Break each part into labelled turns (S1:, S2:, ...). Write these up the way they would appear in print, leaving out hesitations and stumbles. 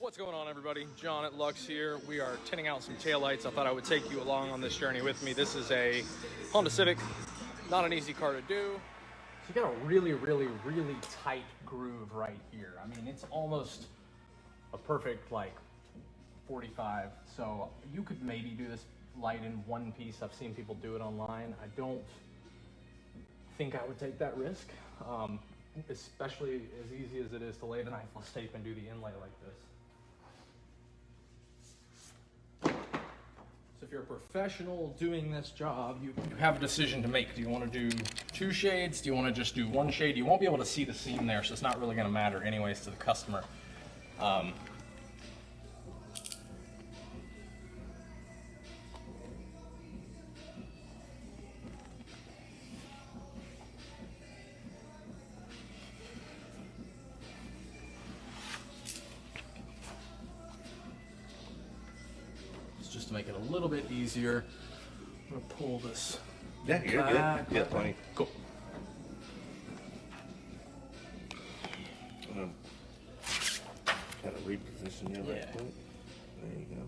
S1: What's going on, everybody? John at Luxe here. We are tinting out some taillights. I thought I would take you along on this journey with me. This is a Honda Civic. Not an easy car to do. So you got a really tight groove right here. I mean, it's almost a perfect, like, 45. So you could maybe do this light in one piece. I've seen people do it online. I don't think I would take that risk. Especially as easy as it is to lay the knifeless tape and do the inlay like this. So if you're a professional doing this job, you have a decision to make. Do you want to do two shades? Do you want to just do one shade? You won't be able to see the seam there, so it's not really going to matter anyways to the customer. Just to make it a little bit easier, I'm gonna pull this.
S2: Yeah, you're
S1: back.
S2: good. Yeah, plenty.
S1: Cool.
S2: Kind of reposition your right foot. There you go.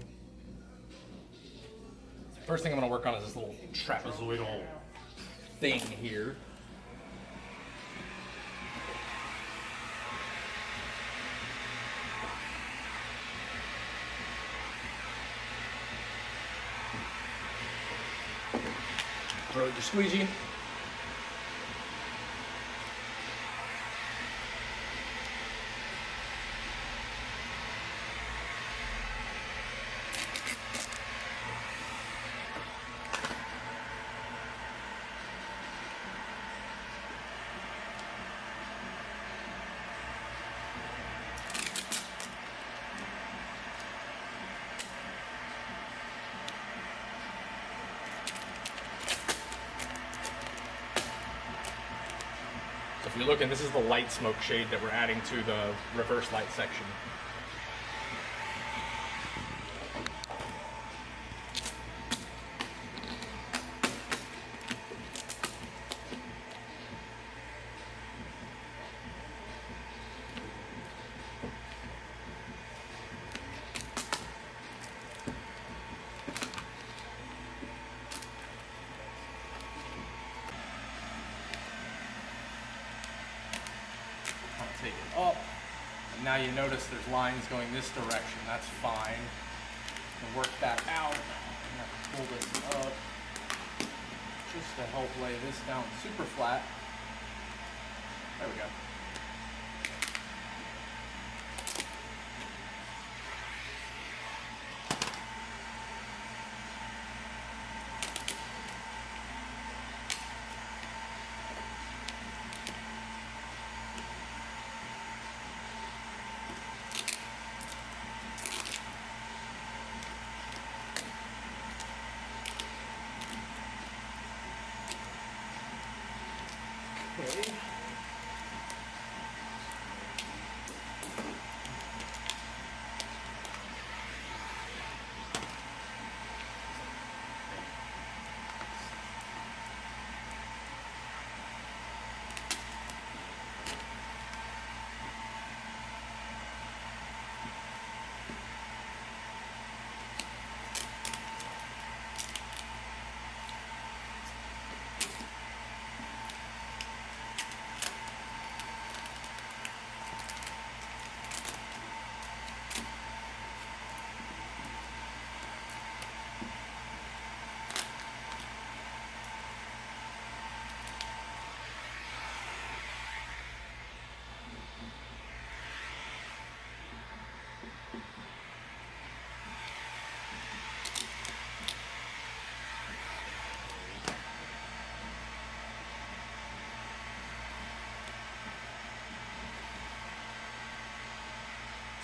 S1: First thing I'm gonna work on is this little trapezoidal thing here. Throw your squeegee. So if you're looking, this is the light smoke shade that we're adding to the reverse light section. Take it up, and now you notice there's lines going this direction. That's fine. And work that out. I'm gonna pull this up just to help lay this down super flat. There we go. Okay.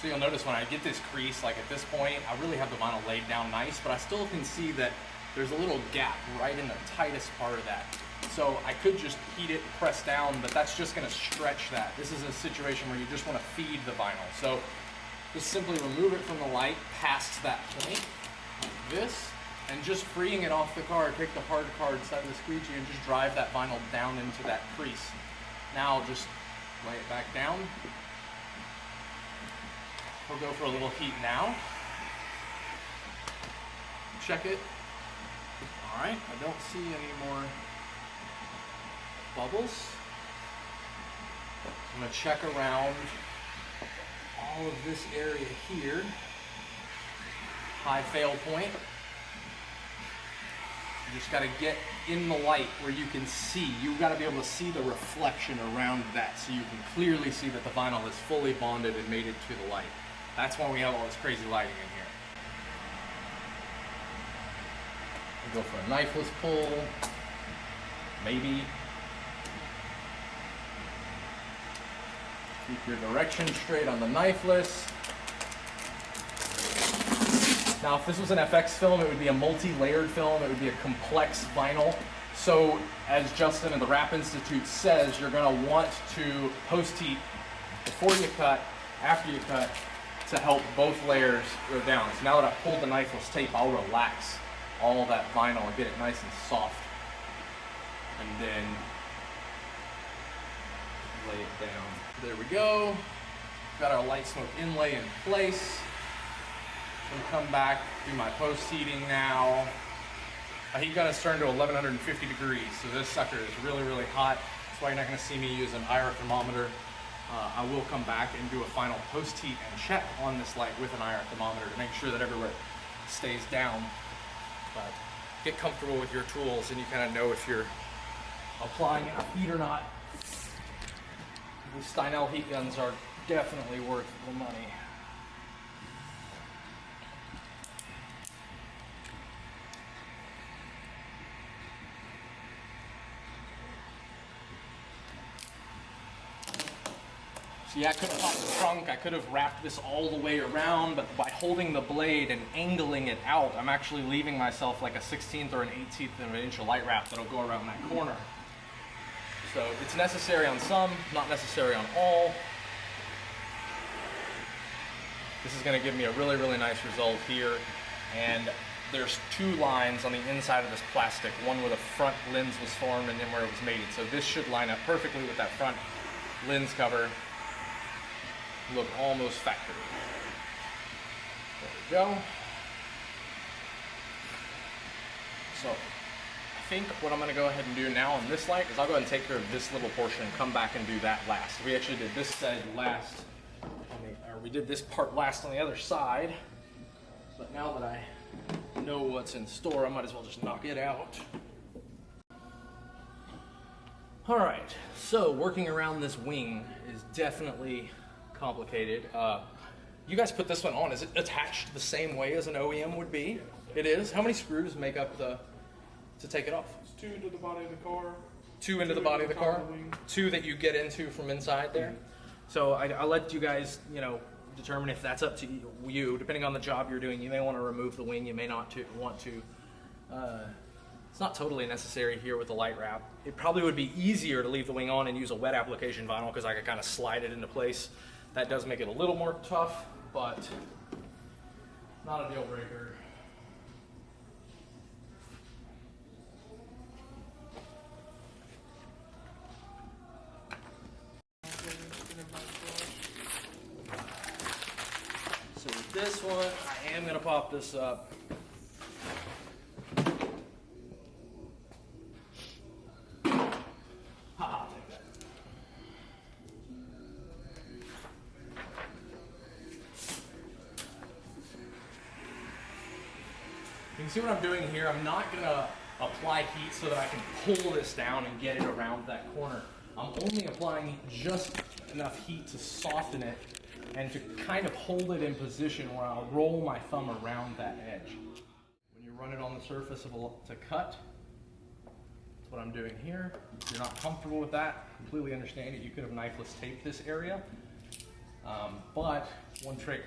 S1: So you'll notice when I get this crease, like at this point, I really have the vinyl laid down nice, but I still can see that there's a little gap right in the tightest part of that. So I could just heat it, press down, but that's just gonna stretch that. This is a situation where you just wanna feed the vinyl. So just simply remove it from the light past that point, like this, and just freeing it off the card, take the hard card inside of the squeegee and just drive that vinyl down into that crease. Now just lay it back down. We'll go for a little heat now. Check it. All right, I don't see any more bubbles. I'm gonna check around all of this area here. High fail point. You just gotta get in the light where you can see. You've gotta be able to see the reflection around that so you can clearly see that the vinyl is fully bonded and mated to the light. That's why we have all this crazy lighting in here. We'll go for a knifeless pull, maybe. Keep your direction straight on the knifeless. Now, if this was an FX film, it would be a multi-layered film. It would be a complex vinyl. So, as Justin and the Wrap Institute says, you're going to want to post-heat before you cut, after you cut, to help both layers go down. So now that I've pulled the knifeless tape, I'll relax all that vinyl and get it nice and soft. And then lay it down. There we go. Got our light smoke inlay in place. I'm gonna come back, do my post-heating now. My heat gun is turned to 1150 degrees, so this sucker is really, really hot. That's why you're not gonna see me use an IR thermometer. I will come back and do a final post-heat and check on this light with an IR thermometer to make sure that everywhere stays down. But get comfortable with your tools and you kind of know if you're applying enough heat or not. These Steinel heat guns are definitely worth the money. Yeah, I could have popped the trunk, I could have wrapped this all the way around, but by holding the blade and angling it out, I'm actually leaving myself like a 16th or an 18th of an inch of light wrap that'll go around that corner. So it's necessary on some, not necessary on all. This is gonna give me a really, really nice result here. And there's two lines on the inside of this plastic, one where the front lens was formed and then where it was mated. So this should line up perfectly with that front lens cover. Look almost factory. There we go. So I think what I'm going to go ahead and do now on this light is I'll go ahead and take care of this little portion and come back and do that last. We actually did this side last, or we did this part last on the other side. But now that I know what's in store, I might as well just knock it out. All right, so working around this wing is definitely complicated. You guys put this one on. Is it attached the same way as an OEM would be? It is. How many screws make up to take it off?
S3: It's two into the body of the car.
S1: Two into the body of the car? Two that you get into from inside there? So I'll let you guys, determine if that's up to you. Depending on the job you're doing, you may want to remove the wing. You may not want to. It's not totally necessary here with the light wrap. It probably would be easier to leave the wing on and use a wet application vinyl because I could kind of slide it into place. That does make it a little more tough, but not a deal breaker. So with this one, I am gonna pop this up. You can see what I'm doing here. I'm not gonna apply heat so that I can pull this down and get it around that corner. I'm only applying just enough heat to soften it and to kind of hold it in position where I'll roll my thumb around that edge. When you run it on the surface to cut, that's what I'm doing here. If you're not comfortable with that, completely understand it. You could have knifeless taped this area. But one trick,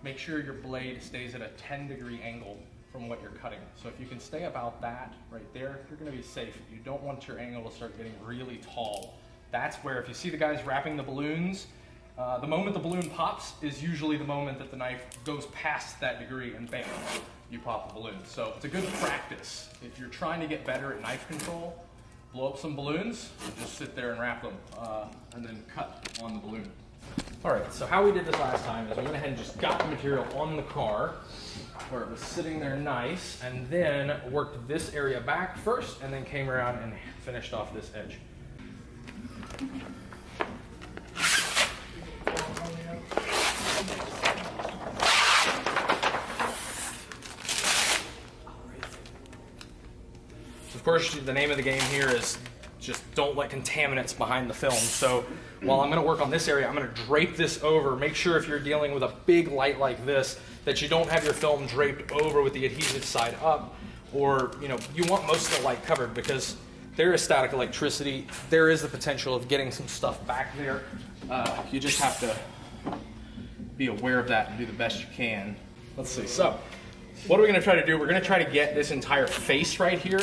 S1: make sure your blade stays at a 10-degree angle from what you're cutting. So if you can stay about that right there, you're gonna be safe. You don't want your angle to start getting really tall. That's where, if you see the guys wrapping the balloons, the moment the balloon pops is usually the moment that the knife goes past that degree and bam, you pop the balloon. So it's a good practice. If you're trying to get better at knife control, blow up some balloons, and just sit there and wrap them, and then cut on the balloon. All right, so how we did this last time is we went ahead and just got the material on the car where it was sitting there nice, and then worked this area back first, and then came around and finished off this edge. Of course, the name of the game here is just don't let contaminants behind the film. So while I'm going to work on this area, I'm going to drape this over. Make sure if you're dealing with a big light like this that you don't have your film draped over with the adhesive side up, or you want most of the light covered, because there is static electricity. There is the potential of getting some stuff back there. You just have to be aware of that and do the best you can. Let's see. So what are we going to try to do? We're going to try to get this entire face right here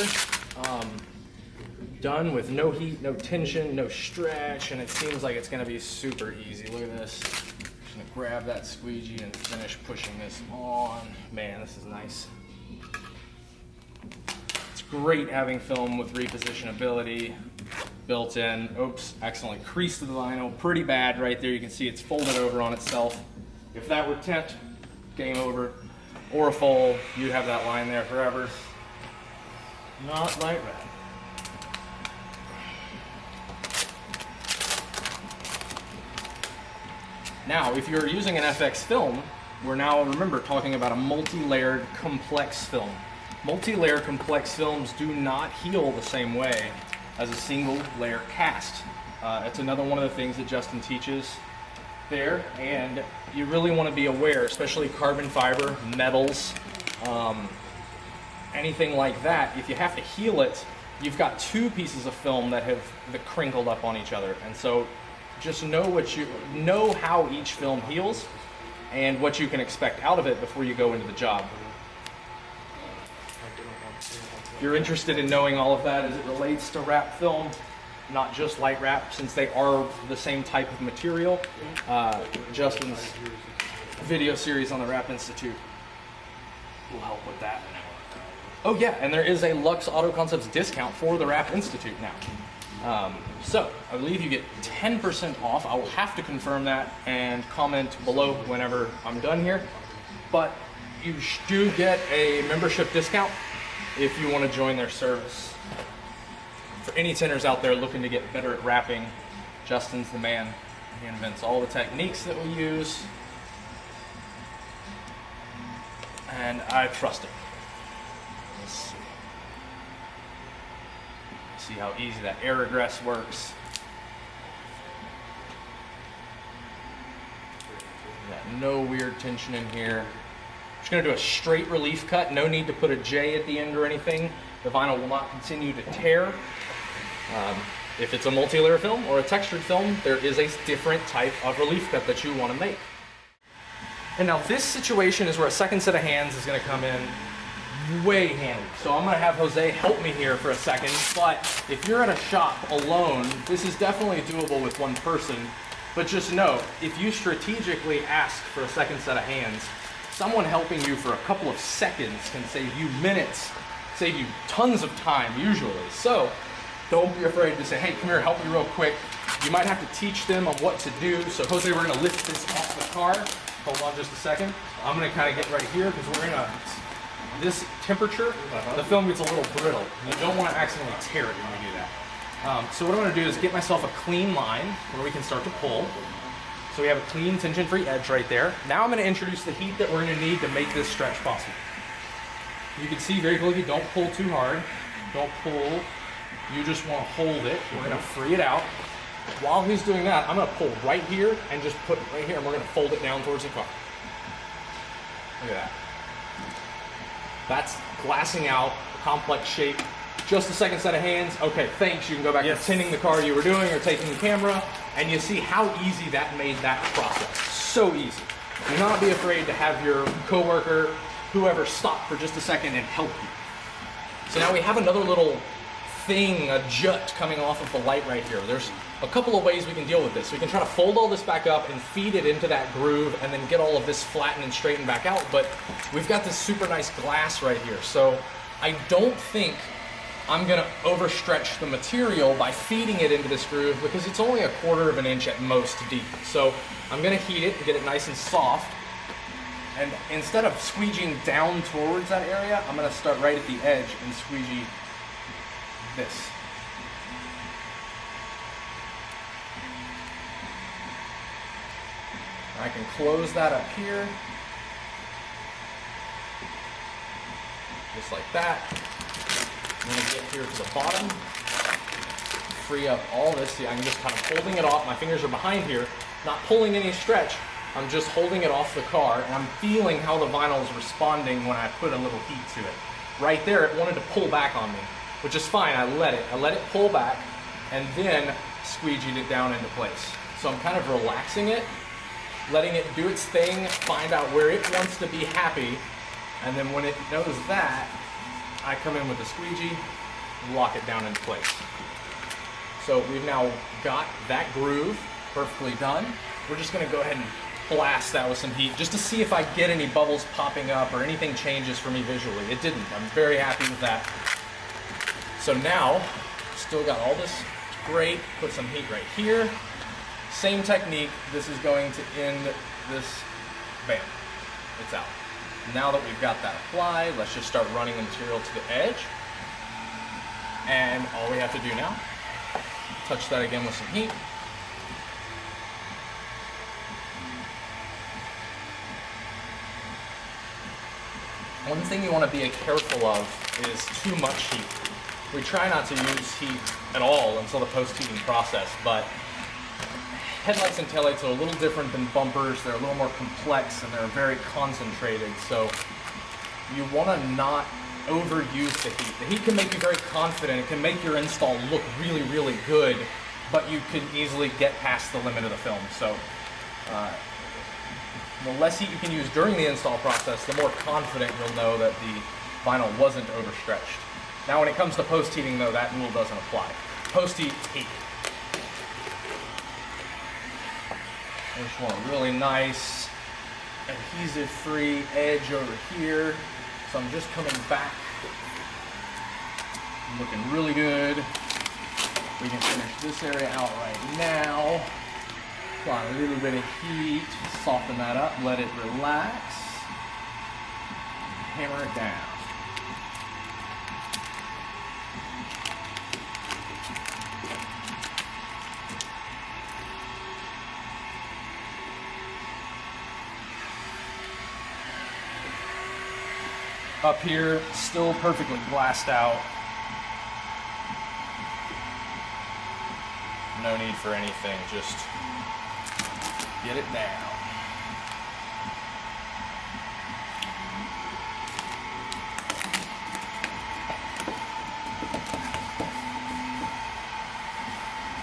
S1: done with no heat, no tension, no stretch, and it seems like it's going to be super easy. Look at this. Just going to grab that squeegee and finish pushing this on. Man, this is nice. It's great having film with repositionability built in. Oops, accidentally creased the vinyl. Pretty bad right there. You can see it's folded over on itself. If that were tint, game over. Or a fold, you'd have that line there forever. Not light red. Now, if you're using an FX film, we're now, remember, talking about a multi-layered complex film. Multi-layer complex films do not heal the same way as a single layer cast. It's another one of the things that Justin teaches there, and you really want to be aware, especially carbon fiber, metals, anything like that. If you have to heal it, you've got two pieces of film that have crinkled up on each other, and so just know how each film heals and what you can expect out of it before you go into the job. If you're interested in knowing all of that as it relates to wrap film, not just light wrap, since they are the same type of material, Justin's video series on the Wrap Institute will help with that. Oh yeah, and there is a Luxe Auto Concepts discount for the Wrap Institute now. So I believe you get 10% off. I will have to confirm that and comment below whenever I'm done here. But you do get a membership discount if you want to join their service. For any tinters out there looking to get better at wrapping, Justin's the man. He invents all the techniques that we use, and I trust him. Let's see. See how easy that air regress works. Got no weird tension in here. Just going to do a straight relief cut. No need to put a J at the end or anything. The vinyl will not continue to tear. If it's a multi-layer film or a textured film, there is a different type of relief cut that you want to make. And now this situation is where a second set of hands is going to come in way handy. So I'm going to have Jose help me here for a second, but if you're at a shop alone, this is definitely doable with one person. But just know, if you strategically ask for a second set of hands, someone helping you for a couple of seconds can save you minutes, save you tons of time usually. So don't be afraid to say, hey, come here, help me real quick. You might have to teach them on what to do. So Jose, we're gonna lift this off the car. Hold on just a second. I'm gonna kind of get right here because we're in this temperature, the film gets a little brittle. You don't want to accidentally tear it when you do that. So what I'm going to do is get myself a clean line where we can start to pull. So we have a clean tension-free edge right there. Now I'm going to introduce the heat that we're going to need to make this stretch possible. You can see very clearly, don't pull too hard. Don't pull. You just want to hold it. We're going to free it out. While he's doing that, I'm going to pull right here and just put it right here, and we're going to fold it down towards the car. Look at that. That's glassing out a complex shape. Just a second set of hands. Okay, thanks. You can go back to tinting the car you were doing or taking the camera, and you see how easy that made that process. So easy. Do not be afraid to have your coworker, whoever, stop for just a second and help you. So now we have another little thing, a jut coming off of the light right here. There's a couple of ways we can deal with this. We can try to fold all this back up and feed it into that groove and then get all of this flattened and straightened back out, but we've got this super nice glass right here. So I don't think I'm gonna overstretch the material by feeding it into this groove because it's only 1/4 of an inch at most deep. So I'm gonna heat it and get it nice and soft. And instead of squeegeeing down towards that area, I'm gonna start right at the edge and squeegee this. I can close that up here, just like that. I'm gonna get here to the bottom, free up all this. See, I'm just kind of holding it off. My fingers are behind here, not pulling any stretch. I'm just holding it off the car, and I'm feeling how the vinyl is responding when I put a little heat to it. Right there, it wanted to pull back on me, which is fine. I let it pull back, and then squeegeed it down into place. So I'm kind of relaxing it, letting it do its thing, find out where it wants to be happy, and then when it knows that, I come in with a squeegee, lock it down into place. So we've now got that groove perfectly done. We're just gonna go ahead and blast that with some heat just to see if I get any bubbles popping up or anything changes for me visually. It didn't. I'm very happy with that. So now, still got all this great. Put some heat right here. Same technique. This is going to end this. Bam. It's out. Now that we've got that applied, let's just start running the material to the edge. And all we have to do now, touch that again with some heat. One thing you want to be careful of is too much heat. We try not to use heat at all until the post-heating process, but headlights and taillights are a little different than bumpers. They're a little more complex and they're very concentrated, so you want to not overuse the heat. The heat can make you very confident. It can make your install look really, really good, but you can easily get past the limit of the film. So the less heat you can use during the install process, the more confident you'll know that the vinyl wasn't overstretched. Now when it comes to post-heating though, that rule doesn't apply. Post-heat, heat. I just want a really nice adhesive-free edge over here. So I'm just coming back, looking really good. We can finish this area out right now. Apply a little bit of heat, soften that up, let it relax, hammer it down. Up here, still perfectly glassed out. No need for anything, just get it down.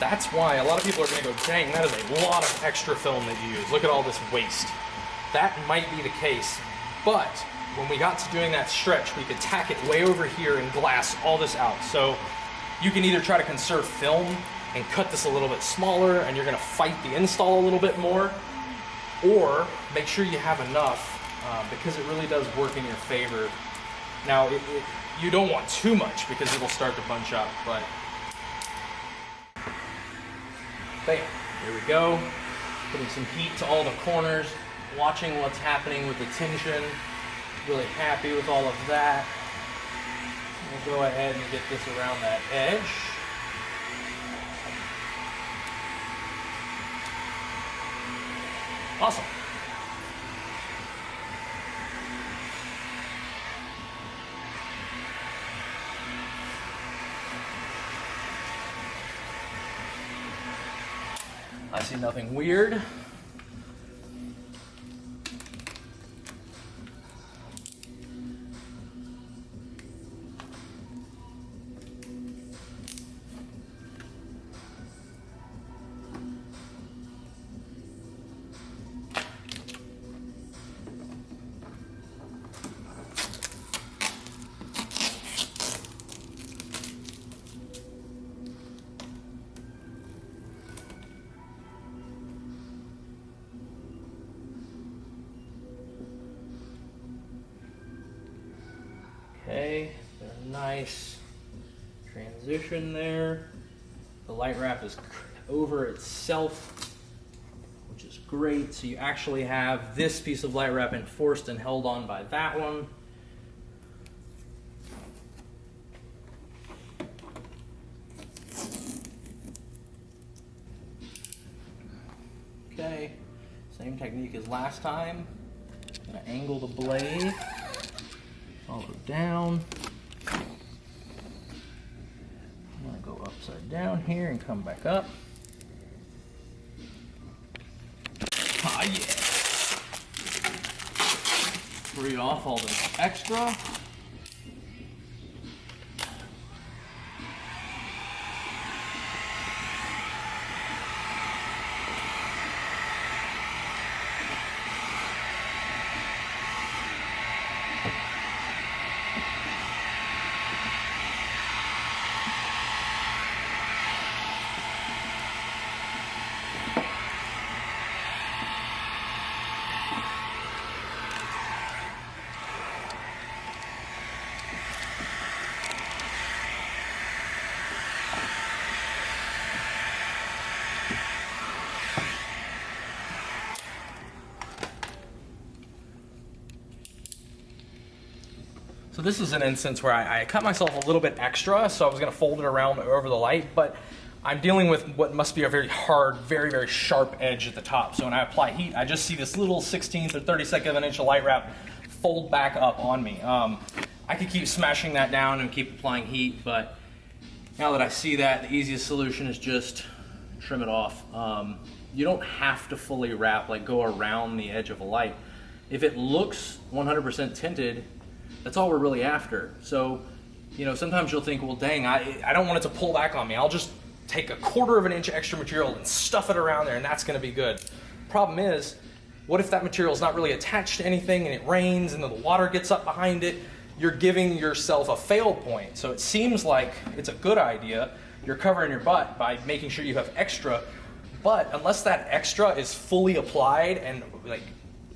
S1: That's why a lot of people are going to go, dang, that is a lot of extra film that you use. Look at all this waste. That might be the case, but when we got to doing that stretch, we could tack it way over here and glass all this out. So you can either try to conserve film and cut this a little bit smaller and you're gonna fight the install a little bit more, or make sure you have enough because it really does work in your favor. Now, you don't want too much because it'll start to bunch up, but bam, here we go. Putting some heat to all the corners, watching what's happening with the tension. Really happy with all of that. We'll go ahead and get this around that edge. Awesome. I see nothing weird. Okay, they're nice transition there. The light wrap is over itself, which is great. So you actually have this piece of light wrap enforced and held on by that one. Okay, same technique as last time. I'm gonna angle the blade, follow down. I'm gonna go upside down here and come back up. Ah, yeah. Free off all this extra. So this is an instance where I cut myself a little bit extra, so I was gonna fold it around over the light, but I'm dealing with what must be a very hard, very, very sharp edge at the top. So when I apply heat, I just see this little 1/16th or 32nd of an inch of light wrap fold back up on me. I could keep smashing that down and keep applying heat, but now that I see that, the easiest solution is just trim it off. You don't have to fully wrap, like go around the edge of a light. If it looks 100% tinted, that's all we're really after. So, you know, sometimes you'll think, well, dang, I don't want it to pull back on me. I'll just take a 1/4 of an inch extra material and stuff it around there, and that's gonna be good. Problem is, what if that material is not really attached to anything and it rains and then the water gets up behind it? You're giving yourself a fail point. So it seems like it's a good idea. You're covering your butt by making sure you have extra, but unless that extra is fully applied and like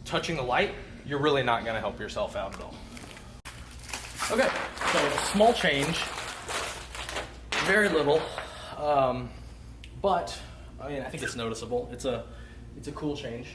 S1: touching the light, you're really not gonna help yourself out at all. Okay, so a small change, very little, but I mean, I think it's noticeable. It's a cool change.